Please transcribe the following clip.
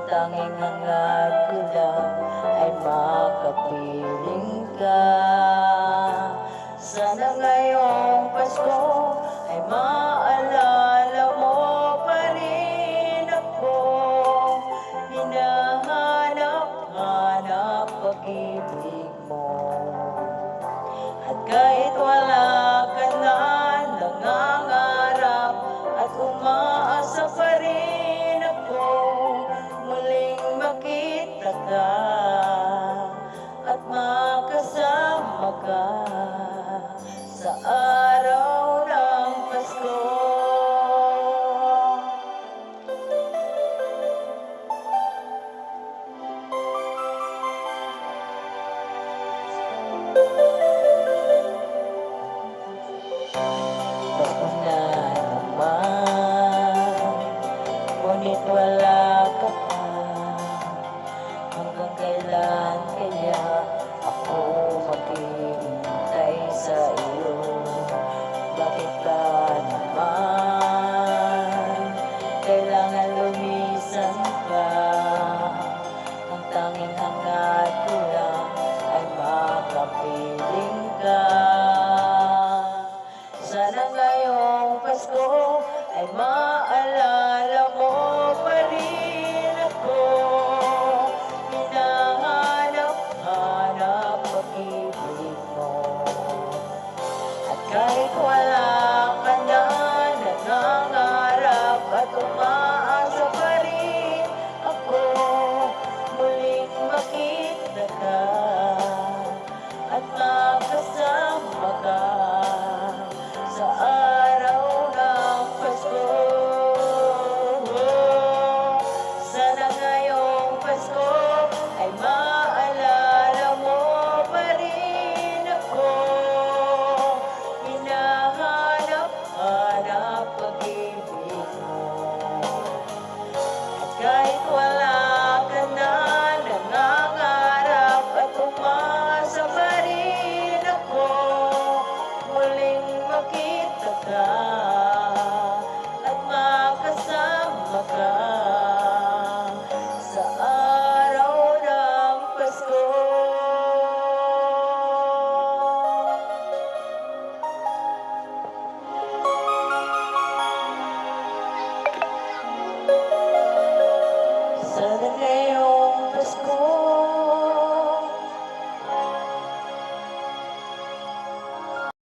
tanging hangad ko lang ay makapiling ka. Sana ngayong Pasko ay maalala mo pa rin ako. Hinahanap-hanap pag-ibig mo. At kahit wala ka na, nangangarap at umaasa pa rin ako muling makita ka at makasama ka sa araw ng Pasko. Pasko na naman, ngunit wala ka pa. Hanggang kailan kaya ako maghihintay sa iyo? Bakit ba naman kailangan lumisan pa? Ang tanging hangad ko lang ay makapiling ka. Sana ngayong Pasko ay maalala